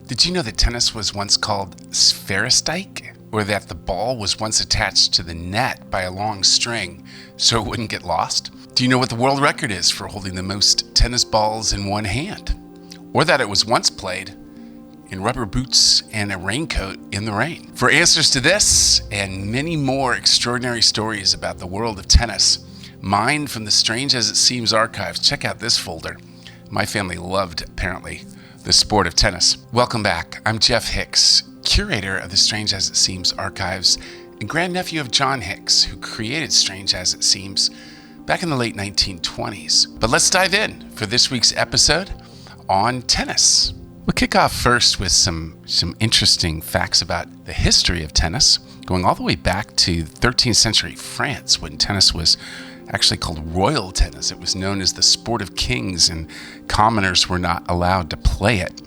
Did you know that tennis was once called Sphairistike? Or that the ball was once attached to the net by a long string so it wouldn't get lost? Do you know what the world record is for holding the most tennis balls in one hand? Or that it was once played in rubber boots and a raincoat in the rain? For answers to this and many more extraordinary stories about the world of tennis, mined from the Strange As It Seems archives, check out this folder. My family loved, apparently, the sport of tennis. Welcome back. I'm Jeff Hix, curator of the Strange As It Seems archives and grand-nephew of John Hix, who created Strange As It Seems back in the late 1920s. But let's dive in for this week's episode on tennis. We'll kick off first with some interesting facts about the history of tennis, going all the way back to 13th century France, when tennis was actually called royal tennis. It was known as the sport of kings, and commoners were not allowed to play it.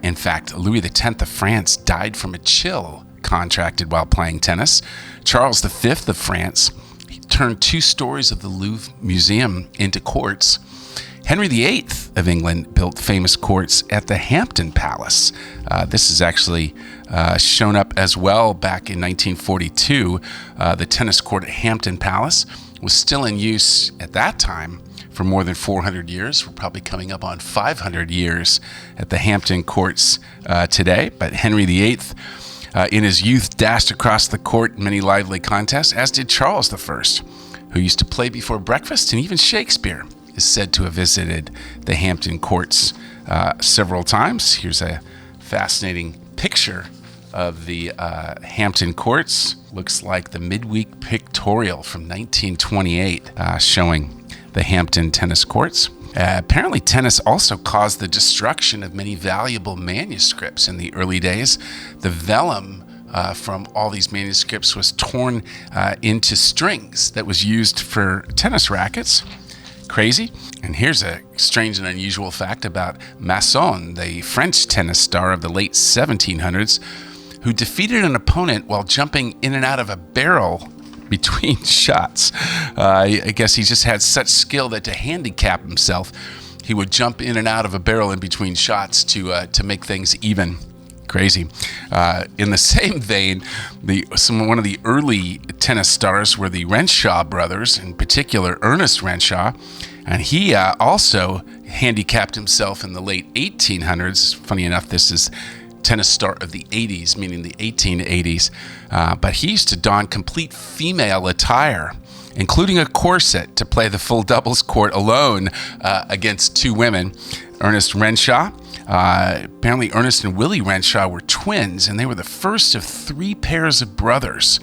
In fact, Louis X of France died from a chill contracted while playing tennis. Charles V of France, he turned 2 stories of the Louvre Museum into courts. Henry VIII of England built famous courts at the Hampton Palace. This is actually shown up as well back in 1942. The tennis court at Hampton Palace was still in use at that time for more than 400 years. We're probably coming up on 500 years at the Hampton Courts today. But Henry VIII, in his youth, dashed across the court in many lively contests, as did Charles I, who used to play before breakfast, and even Shakespeare is said to have visited the Hampton Courts several times. Here's a fascinating picture of the Hampton Courts. Looks like the midweek pictorial from 1928 showing the Hampton tennis courts. Apparently, tennis also caused the destruction of many valuable manuscripts in the early days. The vellum from all these manuscripts was torn into strings that was used for tennis rackets. Crazy. And here's a strange and unusual fact about Masson, the French tennis star of the late 1700s, who defeated an opponent while jumping in and out of a barrel between shots. I guess he just had such skill that to handicap himself, he would jump in and out of a barrel in between shots to make things even. Crazy. In the same vein, one of the early tennis stars were the Renshaw brothers, in particular Ernest Renshaw, and he also handicapped himself in the late 1800s. Funny enough, this is tennis star of the 80s, meaning the 1880s. But he used to don complete female attire, including a corset, to play the full doubles court alone against 2 women. Ernest Renshaw. Apparently Ernest and Willie Renshaw were twins, and they were the first of 3 pairs of brothers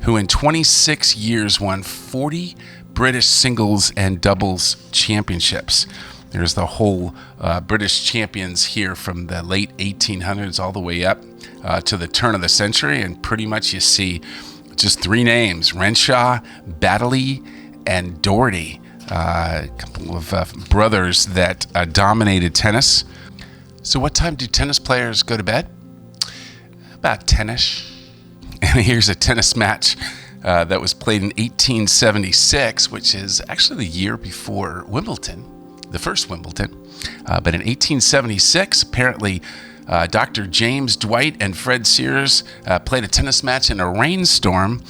who in 26 years won 40 British singles and doubles championships. There's the whole British champions here from the late 1800s all the way up to the turn of the century, and pretty much you see just 3 names: Renshaw, Baddeley, and Doherty. A couple of brothers that dominated tennis. So what time do tennis players go to bed? About 10ish. And here's a tennis match that was played in 1876, which is actually the year before Wimbledon, the first Wimbledon. But in 1876, apparently Dr. James Dwight and Fred Sears played a tennis match in a rainstorm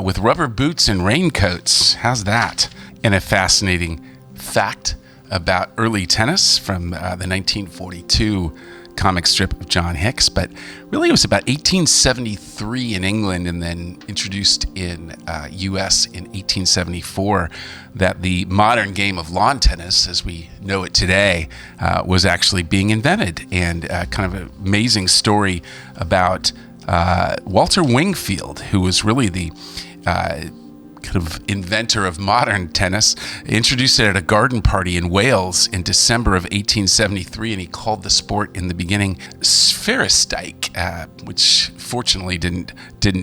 with rubber boots and raincoats. How's that? And a fascinating fact about early tennis from the 1942 comic strip of John Hix, but really it was about 1873 in England and then introduced in US in 1874 that the modern game of lawn tennis, as we know it today, was actually being invented. And kind of an amazing story about Walter Wingfield, who was really the kind of inventor of modern tennis, introduced it at a garden party in Wales in December of 1873, and he called the sport in the beginning Sphairistike, which fortunately didn't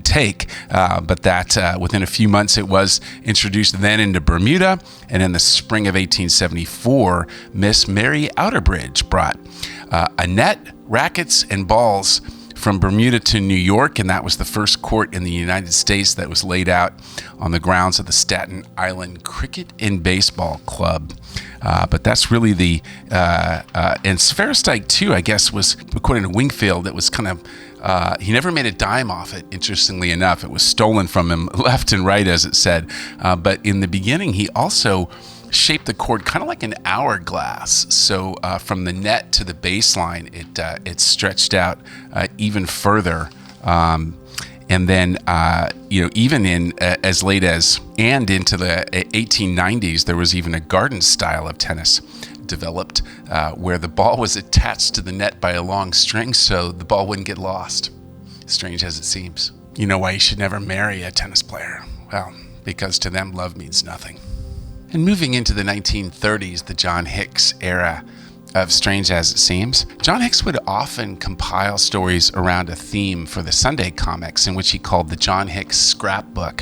take, but that within a few months it was introduced then into Bermuda, and in the spring of 1874, Miss Mary Outerbridge brought a net, rackets, and balls from Bermuda to New York, and that was the first court in the United States that was laid out on the grounds of the Staten Island Cricket and Baseball Club. But that's really the, and Sphairistike too, I guess, was, according to Wingfield, it was kind of, he never made a dime off it, interestingly enough. It was stolen from him left and right, as it said. But in the beginning, he also shaped the court kind of like an hourglass. So from the net to the baseline, it stretched out even further. And then, even in as late as and into the 1890s, there was even a garden style of tennis developed where the ball was attached to the net by a long string so the ball wouldn't get lost. Strange as it seems. You know why you should never marry a tennis player? Well, because to them, love means nothing. And moving into the 1930s, the John Hix era of Strange as It Seems, John Hix would often compile stories around a theme for the Sunday comics in which he called the John Hix Scrapbook.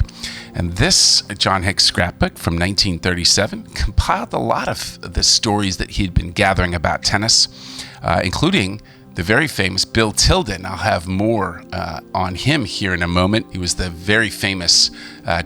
And this John Hix Scrapbook from 1937 compiled a lot of the stories that he'd been gathering about tennis, including the very famous Bill Tilden. I'll have more on him here in a moment. He was the very famous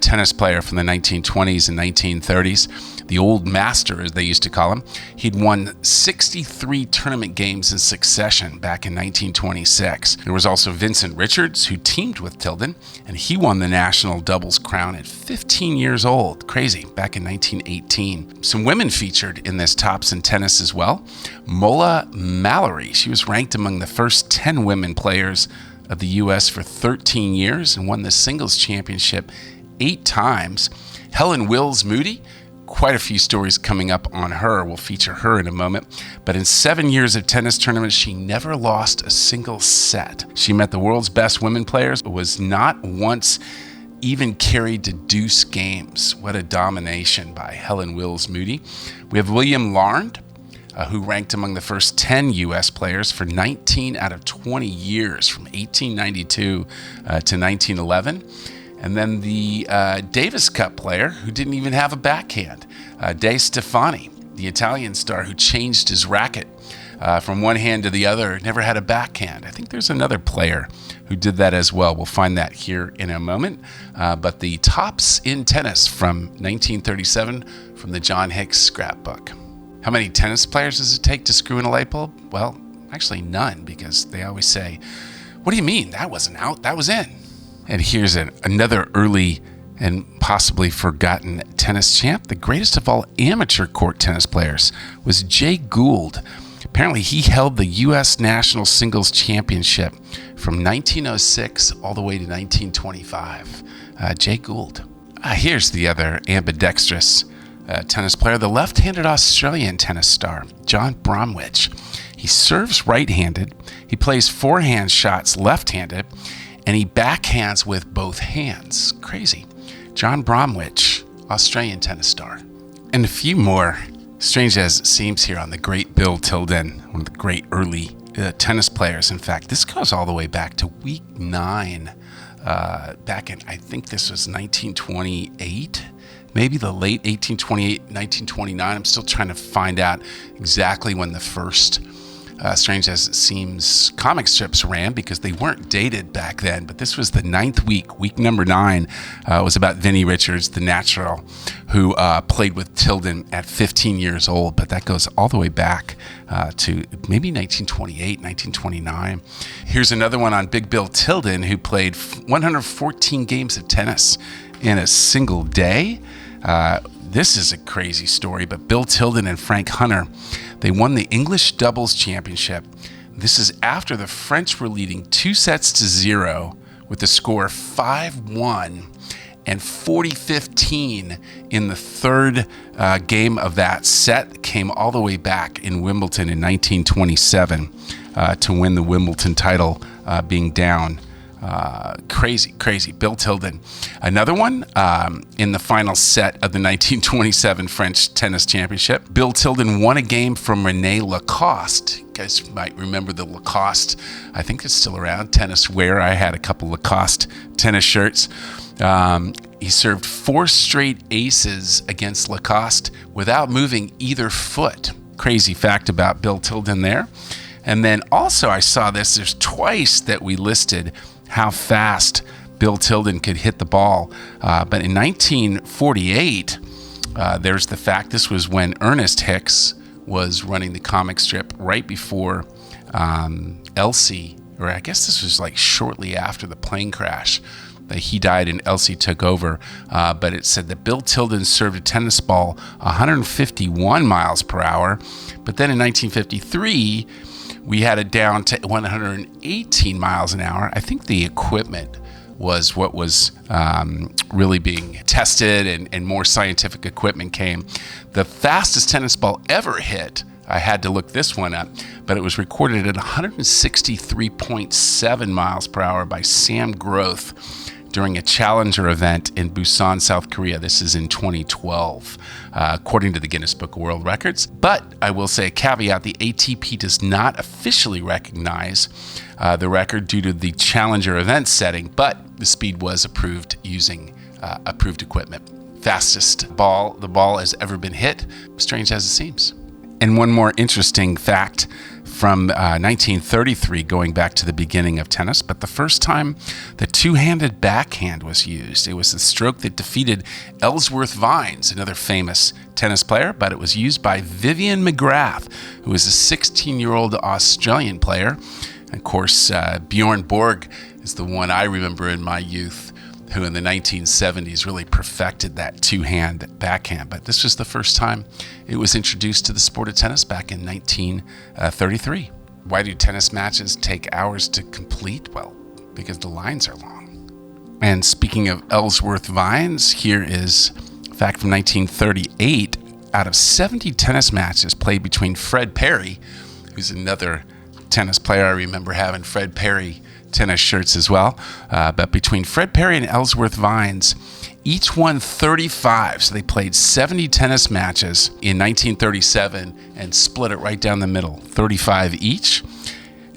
tennis player from the 1920s and 1930s, the old master, as they used to call him. He'd won 63 tournament games in succession back in 1926. There was also Vincent Richards, who teamed with Tilden, and he won the national doubles crown at 15 years old. Crazy, back in 1918. Some women featured in this Tops in Tennis as well. Mola Mallory, she was ranked among the first 10 women players of the U.S. for 13 years and won the singles championship 8 times. Helen Wills Moody, quite a few stories coming up on her. We'll feature her in a moment. But in 7 years of tennis tournaments, she never lost a single set. She met the world's best women players, but was not once even carried to deuce games. What a domination by Helen Wills Moody. We have William Larned, who ranked among the first 10 U.S. players for 19 out of 20 years, from 1892 to 1911. And then the Davis Cup player who didn't even have a backhand, De Stefani, the Italian star who changed his racket from one hand to the other, never had a backhand. I think there's another player who did that as well. We'll find that here in a moment. But the Tops in Tennis from 1937 from the John Hix Scrapbook. How many tennis players does it take to screw in a light bulb? Well, actually none, because they always say, what do you mean? That wasn't out, that was in. And here's another early and possibly forgotten tennis champ. The greatest of all amateur court tennis players was Jay Gould. Apparently, he held the U.S. National Singles Championship from 1906 all the way to 1925. Jay Gould. Here's the other ambidextrous tennis player, the left-handed Australian tennis star, John Bromwich. He serves right-handed, he plays forehand shots left-handed, and he backhands with both hands. Crazy. John Bromwich, Australian tennis star. And a few more, strange as it seems, here on the great Bill Tilden, one of the great early tennis players. In fact, this goes all the way back to week 9, back in, I think this was 1928, maybe the late 1828, 1929. I'm still trying to find out exactly when the first strange as it seems comic strips ran, because they weren't dated back then. But this was the 9th week number 9 was about Vinnie Richards, the natural, who played with Tilden at 15 years old. But that goes all the way back to maybe 1928, 1929. Here's another one on Big Bill Tilden, who played 114 games of tennis in a single day. This is a crazy story, but Bill Tilden and Frank Hunter, they won the English doubles championship. This is after the French were leading 2-0 with the score 5-1 and 40-15 in the third game of that set. Came all the way back in Wimbledon in 1927 to win the Wimbledon title, being down. Crazy. Bill Tilden. Another one in the final set of the 1927 French Tennis Championship. Bill Tilden won a game from René Lacoste. You guys might remember the Lacoste. I think it's still around. Tennis wear. I had a couple Lacoste tennis shirts. He served 4 straight aces against Lacoste without moving either foot. Crazy fact about Bill Tilden there. And then also I saw this, there's twice that we listed how fast Bill Tilden could hit the ball. But in 1948, there's the fact, this was when Ernest Hix was running the comic strip right before Elsie, or I guess this was like shortly after the plane crash. He died and Elsie took over, but it said that Bill Tilden served a tennis ball 151 miles per hour. But then in 1953, we had it down to 118 miles an hour. I think the equipment was what was really being tested, and more scientific equipment came. The fastest tennis ball ever hit, I had to look this one up, but it was recorded at 163.7 miles per hour by Sam Groth during a Challenger event in Busan, South Korea. This is in 2012, according to the Guinness Book of World Records. But I will say a caveat, the ATP does not officially recognize the record due to the Challenger event setting, but the speed was approved using approved equipment. Fastest ball the ball has ever been hit, strange as it seems. And one more interesting fact from 1933, going back to the beginning of tennis, but the first time the two-handed backhand was used. It was the stroke that defeated Ellsworth Vines, another famous tennis player, but it was used by Vivian McGrath, who was a 16-year-old Australian player. And of course, Bjorn Borg is the one I remember in my youth, who in the 1970s really perfected that two-hand backhand. But this was the first time it was introduced to the sport of tennis back in 1933. Why do tennis matches take hours to complete? Well, because the lines are long. And speaking of Ellsworth Vines, here is a fact from 1938. Out of 70 tennis matches played between Fred Perry, who's another tennis player, I remember having Fred Perry tennis shirts as well, but between Fred Perry and Ellsworth Vines, each won 35. So they played 70 tennis matches in 1937 and split it right down the middle, 35 each.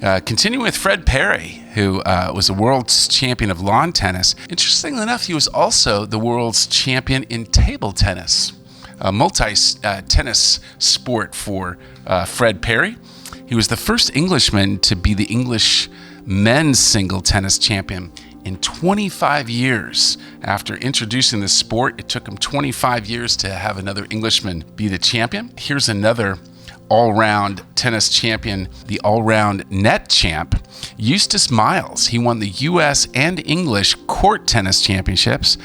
Continuing with Fred Perry, who was a world's champion of lawn tennis. Interestingly enough, he was also the world's champion in table tennis, a multi-tennis sport for Fred Perry. He was the first Englishman to be the English men's single tennis champion in 25 years. After introducing the sport, it took him 25 years to have another Englishman be the champion. Here's another all-round tennis champion, the all-round net champ, Eustace Miles. He won the U.S. and English court tennis championships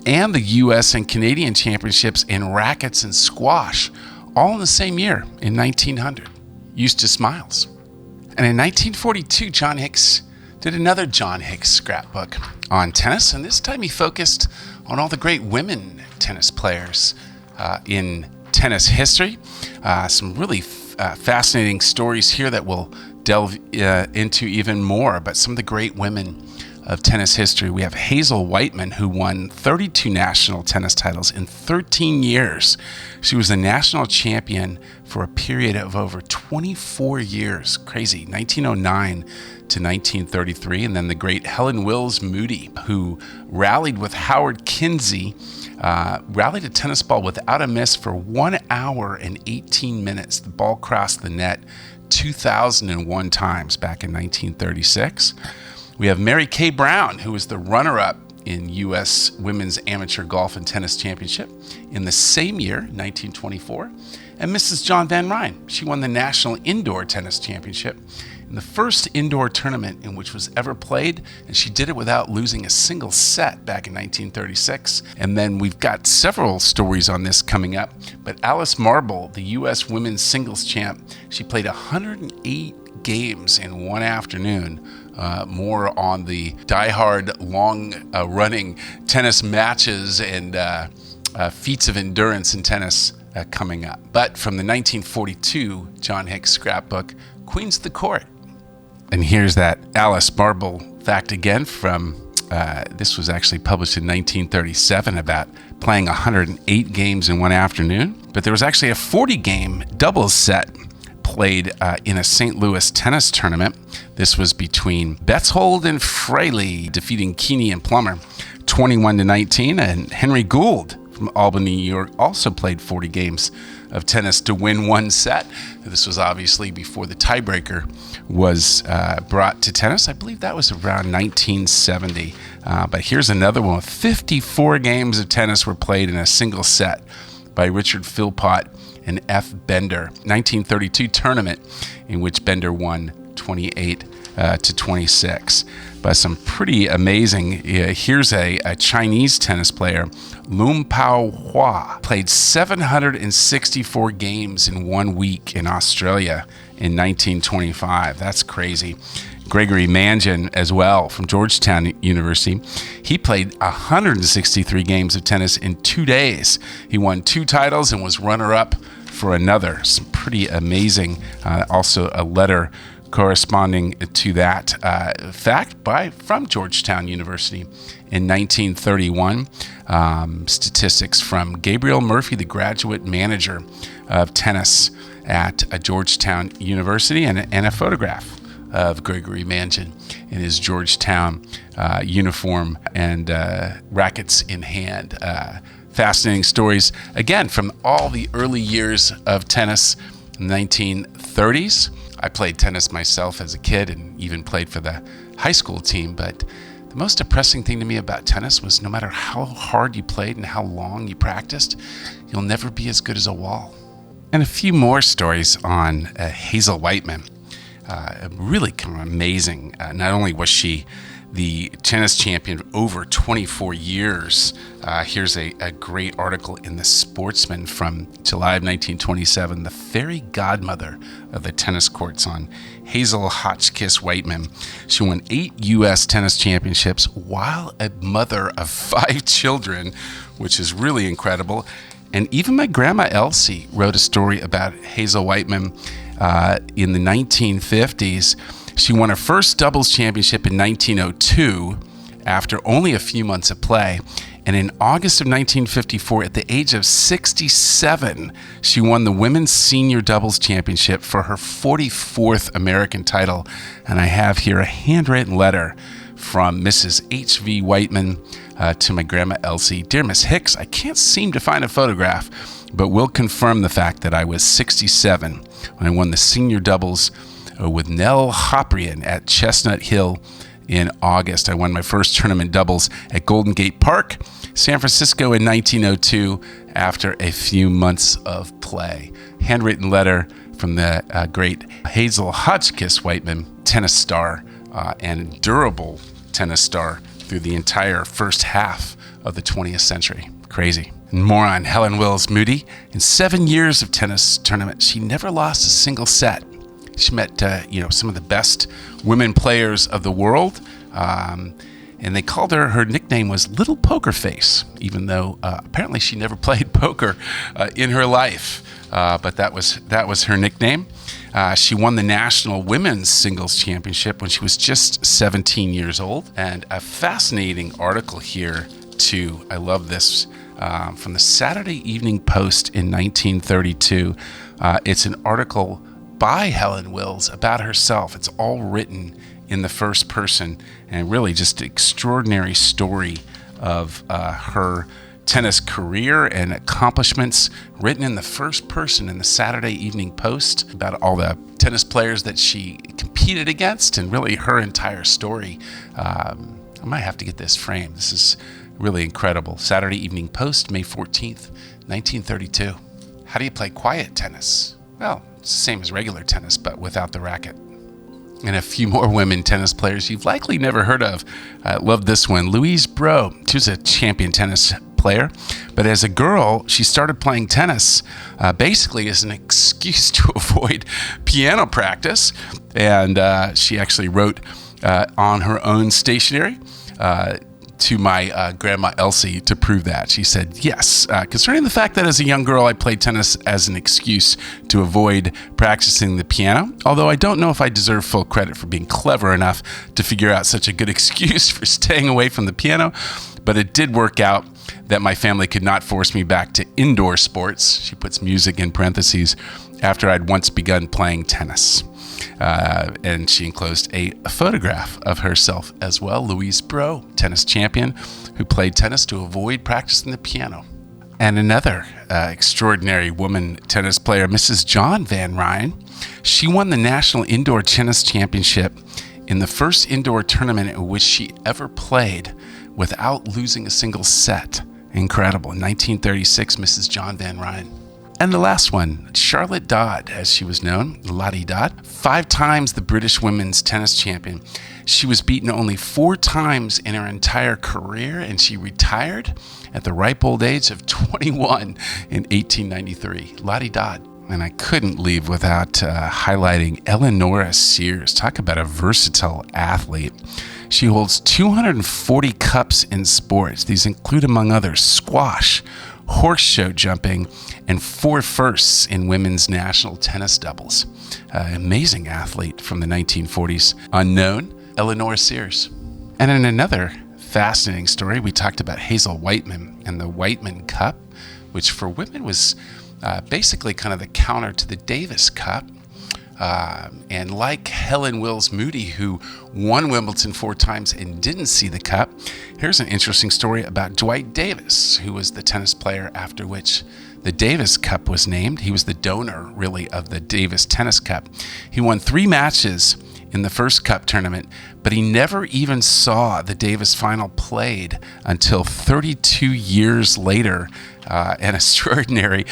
and the U.S. and Canadian championships in rackets and squash, all in the same year in 1900. Eustace Miles. And in 1942, John Hix did another John Hix scrapbook on tennis, and this time he focused on all the great women tennis players in tennis history. Some really fascinating stories here that we'll delve into even more, but some of the great women of tennis history. We have Hazel Whiteman, who won 32 national tennis titles in 13 years. She was the national champion for a period of over 24 years. Crazy. 1909 to 1933. And then the great Helen Wills Moody, who rallied with Howard Kinsey, rallied a tennis ball without a miss for 1 hour and 18 minutes. The ball crossed the net 2,001 times back in 1936. We have Mary Kay Brown, who was the runner-up in U.S. Women's Amateur Golf and Tennis Championship in the same year, 1924. And Mrs. John Van Ryn, she won the National Indoor Tennis Championship in the first indoor tournament in which was ever played, and she did it without losing a single set back in 1936. And then we've got several stories on this coming up, but Alice Marble, the U.S. Women's Singles Champ, she played 108 games in one afternoon. More on the die-hard, long-running tennis matches and feats of endurance in tennis coming up. But from the 1942 John Hix scrapbook, Queens of the Court. And here's that Alice Marble fact again from, this was actually published in 1937 about playing 108 games in one afternoon. But there was actually a 40-game doubles set played in a St. Louis tennis tournament. This was between Betzold and Fraley, defeating Keeney and Plummer 21-19. And Henry Gould from Albany, New York, also played 40 games of tennis to win one set. This was obviously before the tiebreaker was brought to tennis. I believe that was around 1970. But here's another one. 54 games of tennis were played in a single set by Richard Philpott and F. Bender. 1932 tournament in which Bender won 28 to 26. But some pretty amazing. Here's a Chinese tennis player, Lum Pao Hua, played 764 games in 1 week in Australia in 1925. That's crazy. Gregory Mangan as well from Georgetown University. He played 163 games of tennis in 2 days. He won 2 titles and was runner-up for another. Some pretty amazing. Also a letter corresponding to that fact from Georgetown University in 1931. Statistics from Gabriel Murphy, the graduate manager of tennis at Georgetown University, and a photograph of Gregory Mangan in his Georgetown uniform and rackets in hand. Fascinating stories, again, from all the early years of tennis in the 1930s. I played tennis myself as a kid and even played for the high school team, but the most depressing thing to me about tennis was no matter how hard you played and how long you practiced, you'll never be as good as a wall. And a few more stories on Hazel Whiteman. Really kind of amazing. Not only was she the tennis champion over 24 years. Here's a great article in The Sportsman from July of 1927, the fairy godmother of the tennis courts on Hazel Hotchkiss Whiteman. She won 8 U.S. tennis championships while a mother of 5 children, which is really incredible. And even my grandma Elsie wrote a story about Hazel Whiteman in the 1950s. She won her first doubles championship in 1902 after only a few months of play. And in August of 1954, at the age of 67, she won the women's senior doubles championship for her 44th American title. And I have here a handwritten letter from Mrs. H.V. Whiteman to my grandma Elsie. Dear Miss Hix, I can't seem to find a photograph, but will confirm the fact that I was 67 when I won the senior doubles with Nell Hoprian at Chestnut Hill in August. I won my first tournament doubles at Golden Gate Park, San Francisco in 1902 after a few months of play. Handwritten letter from the great Hazel Hotchkiss Whiteman, tennis star and durable tennis star through the entire first half of the 20th century. Crazy. And more on Helen Wills Moody. In 7 years of tennis tournament, she never lost a single set. She met, some of the best women players of the world, and they called her nickname was Little Poker Face, even though apparently she never played poker in her life, but that was her nickname. She won the National Women's Singles Championship when she was just 17 years old, and a fascinating article here, too. I love this, from the Saturday Evening Post in 1932. It's an article by Helen Wills about herself. It's all written in the first person, and really just an extraordinary story of her tennis career and accomplishments, written in the first person in the Saturday Evening Post about all the tennis players that she competed against, and really her entire story. I might have to get this framed. This is really incredible. Saturday Evening Post, May 14th, 1932. How do you play quiet tennis? Well, it's the same as regular tennis, but without the racket. And a few more women tennis players you've likely never heard of. Love this one. Louise Breaux. She was a champion tennis player, but as a girl, she started playing tennis basically as an excuse to avoid piano practice. And she actually wrote on her own stationery to my grandma Elsie to prove that. She said, yes, concerning the fact that as a young girl I played tennis as an excuse to avoid practicing the piano, although I don't know if I deserve full credit for being clever enough to figure out such a good excuse for staying away from the piano, but it did work out that my family could not force me back to indoor sports, she puts music in parentheses, after I'd once begun playing tennis. And she enclosed a photograph of herself as well, Louise Breaux, tennis champion who played tennis to avoid practicing the piano. And another extraordinary woman tennis player, Mrs. John Van Ryn. She won the National Indoor Tennis Championship in the first indoor tournament in which she ever played without losing a single set. Incredible. In 1936, Mrs. John Van Ryn. And the last one, Charlotte Dodd, as she was known, Lottie Dodd, 5 times the British women's tennis champion. She was beaten only 4 times in her entire career, and she retired at the ripe old age of 21 in 1893. Lottie Dodd. And I couldn't leave without highlighting Eleonora Sears. Talk about a versatile athlete. She holds 240 cups in sports. These include, among others, squash, horse show jumping, and 4 firsts in women's national tennis doubles. Amazing athlete from the 1940s. Unknown, Eleanor Sears. And in another fascinating story, we talked about Hazel Whiteman and the Whiteman Cup, which for women was basically kind of the counter to the Davis Cup. And like Helen Wills Moody, who won Wimbledon 4 times and didn't see the cup, here's an interesting story about Dwight Davis, who was the tennis player after which the Davis Cup was named. He was the donor, really, of the Davis Tennis Cup. He won 3 matches in the first cup tournament, but he never even saw the Davis final played until 32 years later. And extraordinary.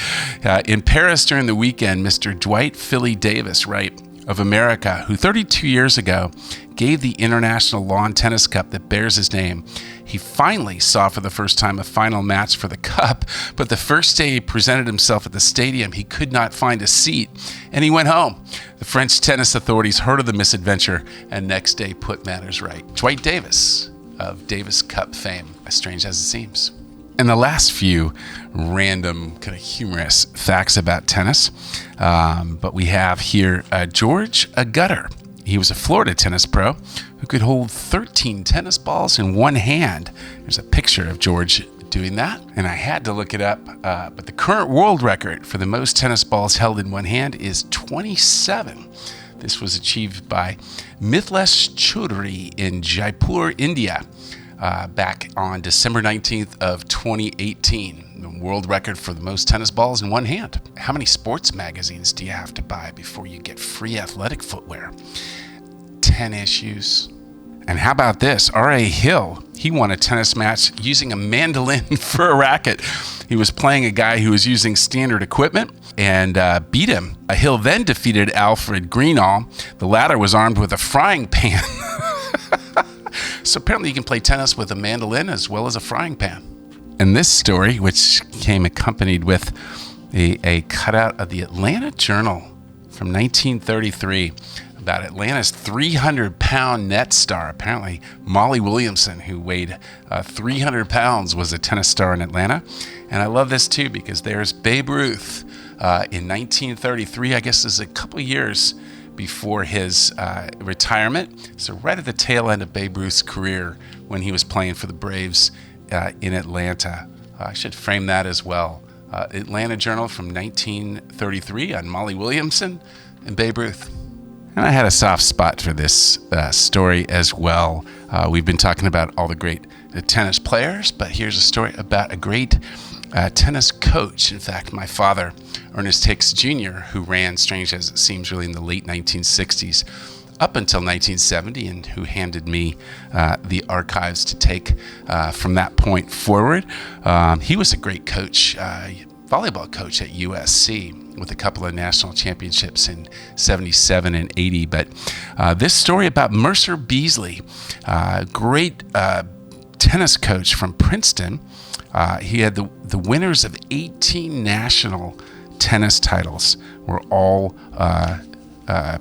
In Paris during the weekend, Mr. Dwight Philly Davis, right, of America, who 32 years ago gave the International Lawn Tennis Cup that bears his name, he finally saw for the first time a final match for the cup, but the first day he presented himself at the stadium, he could not find a seat, and he went home. The French tennis authorities heard of the misadventure, and next day put matters right. Dwight Davis of Davis Cup fame, as strange as it seems. And the last few random kind of humorous facts about tennis, but we have here George Agutter. He was a Florida tennis pro who could hold 13 tennis balls in one hand. There's a picture of George doing that, and I had to look it up, but the current world record for the most tennis balls held in one hand is 27. This was achieved by Mithlesh Chaudhary in Jaipur, India, back on December 19th of 2018. The world record for the most tennis balls in one hand. How many sports magazines do you have to buy before you get free athletic footwear? 10 issues. And how about this? R.A. Hill, he won a tennis match using a mandolin for a racket. He was playing a guy who was using standard equipment and beat him. Hill then defeated Alfred Greenall. The latter was armed with a frying pan. So apparently you can play tennis with a mandolin as well as a frying pan. And this story, which came accompanied with a cutout of the Atlanta Journal from 1933 about Atlanta's 300-pound net star. Apparently Molly Williamson, who weighed 300 pounds, was a tennis star in Atlanta. And I love this too because there's Babe Ruth in 1933. I guess this is a couple years before his retirement. So right at the tail end of Babe Ruth's career when he was playing for the Braves in Atlanta. I should frame that as well. Atlanta Journal from 1933 on Molly Williamson and Babe Ruth. And I had a soft spot for this story as well. We've been talking about all the great tennis players, but here's a story about a great tennis coach. In fact, my father, Ernest Hix Jr., who ran, strange as it seems, really in the late 1960s up until 1970, and who handed me the archives to take from that point forward. He was a great coach, volleyball coach at USC, with a couple of national championships in 77 and 80. But this story about Mercer Beasley, great tennis coach from Princeton. He had the winners of 18 national tennis titles were all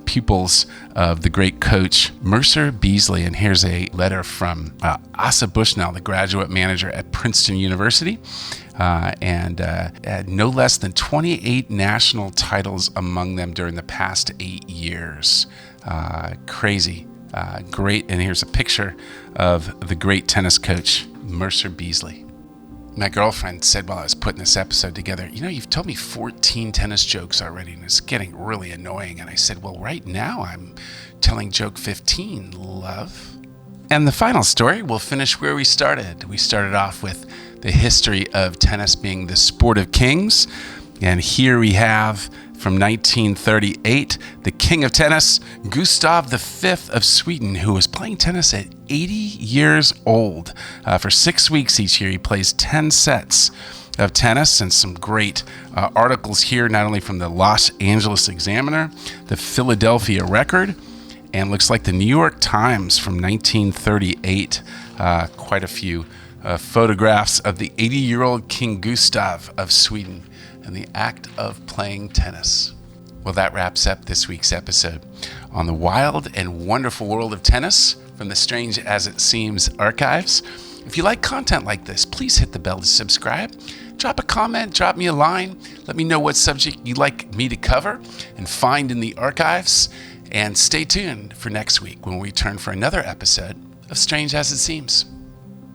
pupils of the great coach Mercer Beasley. And here's a letter from Asa Bushnell, the graduate manager at Princeton University, and had no less than 28 national titles among them during the past 8 years. Crazy. Great. And here's a picture of the great tennis coach Mercer Beasley. My girlfriend said while I was putting this episode together, you know, you've told me 14 tennis jokes already, and it's getting really annoying. And I said, well, right now I'm telling joke 15, love. And the final story, we'll finish where we started. We started off with the history of tennis being the sport of kings. And here we have, from 1938, the king of tennis, Gustav V of Sweden, who was playing tennis at 80 years old. For 6 weeks each year, he plays 10 sets of tennis, and some great articles here, not only from the Los Angeles Examiner, the Philadelphia Record, and looks like the New York Times from 1938. Quite a few photographs of the 80-year-old King Gustav of Sweden and the act of playing tennis. Well, that wraps up this week's episode on the wild and wonderful world of tennis from the Strange As It Seems archives. If you like content like this, please hit the bell to subscribe. Drop a comment, drop me a line. Let me know what subject you'd like me to cover and find in the archives. And stay tuned for next week when we return for another episode of Strange As It Seems.